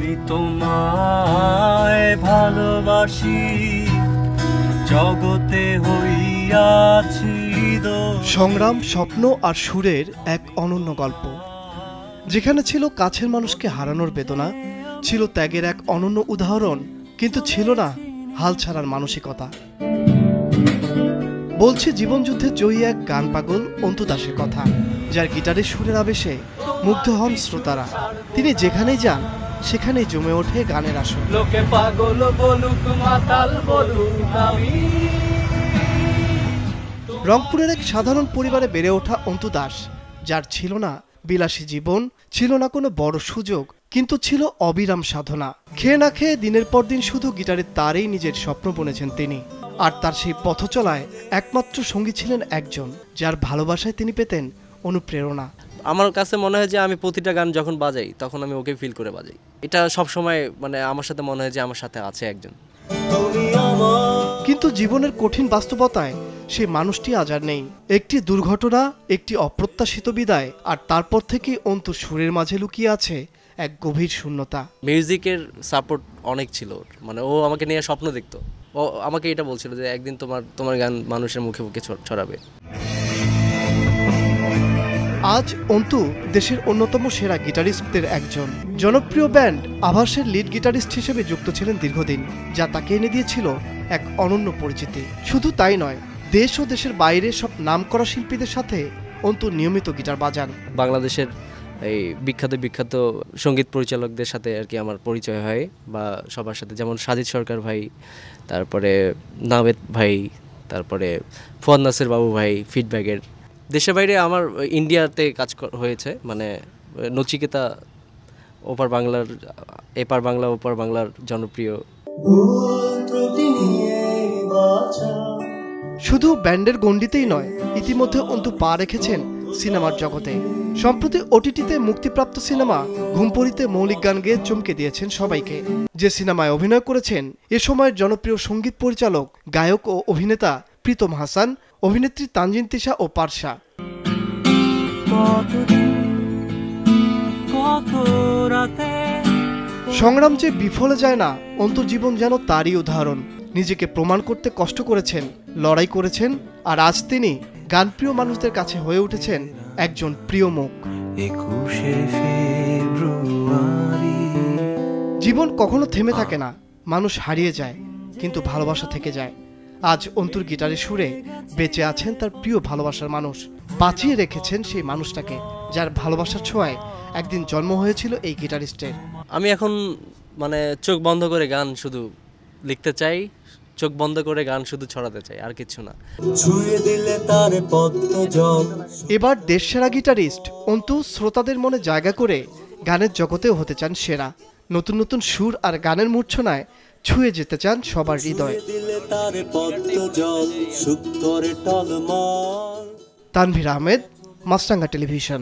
আমি তোমায় ভালোবাসি, জগতে হইয়াছি সংগ্রাম, স্বপ্ন আর সুরের এক অনন্য গল্প, যেখানে ছিল কাছের মানুষকে হারানোর বেদনা, ছিল ত্যাগের এক অনন্য উদাহরণ, কিন্তু ছিল না হাল ছাড়ার মানসিকতা। বলছি জীবনযুদ্ধের জয়ী এক গান পাগল অন্তু দাসের কথা, যার গিটারের সুরের আবেশে মুগ্ধ হন শ্রোতারা। তিনি যেখানেই যান সেখানেই জমে ওঠে গানের আসর। লোকে পাগল বলুক, মাতাল বলুক, আমি। রংপুরের এক সাধারণ পরিবারে বেড়ে ওঠা অন্তু দাস, যার ছিল না বিলাসী জীবন, ছিল না কোনো বড় সুযোগ, কিন্তু ছিল অবিরাম সাধনা। খেয়ে না খেয়ে দিনের পর দিন শুধু গিটারের তারেই নিজের স্বপ্ন বুনেছেন তিনি। আর তার সেই পথ চলায় একমাত্র সঙ্গী ছিলেন একজন, যার ভালোবাসায় তিনি পেতেন অনুপ্রেরণা। আমার কাছে মনে হয় যে আমি প্রতিটা গান যখন বাজাই তখন আমি ওকে ফিল করে বাজাই। এটা সব সময় মানে আমার সাথে মনে হয় যে আমার সাথে আছে একজন। কিন্তু জীবনের কঠিন বাস্তবতায় সেই মানুষটি আজ আর নেই। একটি দুর্ঘটনা, একটি অপ্রত্যাশিত বিদায়, আর তারপর থেকেই অন্তু সুরের মাঝে লুকিয়ে আছে এক গভীর শূন্যতা। মিউজিকের সাপোর্ট অনেক ছিল, মানে ও আমাকে নিয়ে স্বপ্ন দেখতো। ও আমাকে এটা বলছিল যে একদিন তোমার গান মানুষের মুখে মুখে ছড়াবে। আজ অন্তু দেশের অন্যতম সেরা গিটারিস্টদের একজন। জনপ্রিয় ব্যান্ড আভাসের লিড গিটারিস্ট হিসেবে যুক্ত ছিলেন দীর্ঘদিন, যা তাকে এনে দিয়েছিল এক অনন্য পরিচিতি। শুধু তাই নয়, দেশ ও দেশের বাইরে সব নামকরা শিল্পীদের সাথে অন্তু নিয়মিত গিটার বাজান। বাংলাদেশের এই বিখ্যাত সঙ্গীত পরিচালকদের সাথে আর কি আমার পরিচয় হয়, বা সবার সাথে, যেমন সাজিদ সরকার ভাই, তারপরে নাবেদ ভাই, তারপরে ফুয়াদ নাসির বাবু ভাই ফিডব্যাকের। দেশের বাইরে আমার ইন্ডিয়াতে কাজ হয়েছে, মানে নচিকেতা ওপার বাংলার, এপার বাংলা ওপার বাংলার জনপ্রিয়। শুধু ব্যান্ডের গণ্ডিতেই নয়, ইতিমধ্যে অন্তু পা রেখেছেন সিনেমার জগতে। সম্প্রতি ওটিটিতে মুক্তিপ্রাপ্ত সিনেমা ঘুমপড়িতে মৌলিক গান গেয়ে চমকে দিয়েছেন সবাইকে। যে সিনেমায় অভিনয় করেছেন এ সময়ের জনপ্রিয় সঙ্গীত পরিচালক, গায়ক ও অভিনেতা প্রীতম হাসান, অভিনেত্রী তানজিন তিশা ও পারশা। সংগ্রাম যে বিফলে যায় না, অন্তুর জীবন যেন তারই উদাহরণ। নিজেকে প্রমাণ করতে কষ্ট করেছেন, লড়াই করেছেন, আর আজ তিনি গানপ্রিয় মানুষদের কাছে হয়ে উঠেছেন একজন প্রিয় মুখ। জীবন কখনো থেমে থাকে না, মানুষ হারিয়ে যায়, কিন্তু ভালোবাসা থেকে যায়। আজ অন্তুর গিটারের সুরে বেঁচে আছেন তার প্রিয় ভালোবাসার মানুষ, বাঁচিয়ে রেখেছেন সেই মানুষটাকে, যার ভালোবাসার ছোঁয়ায় একদিন জন্ম হয়েছিল এই গিটারিস্টের। আমি এখন মানে চোখ বন্ধ করে গান শুধু লিখতে চাই, চোখ বন্ধ করে গান শুধু ছড়াতে চাই, আর কিছু না। এবার দেশসেরা গিটারিস্ট অন্তু শ্রোতাদের মনে জায়গা করে গানের জগতেও হতে চান সেরা। নতুন নতুন সুর আর গানের মূর্ছনায় ছুঁয়ে যেতে চান সবার হৃদয়। তানভীর আহমেদ, মাছরাঙ্গা টেলিভিশন।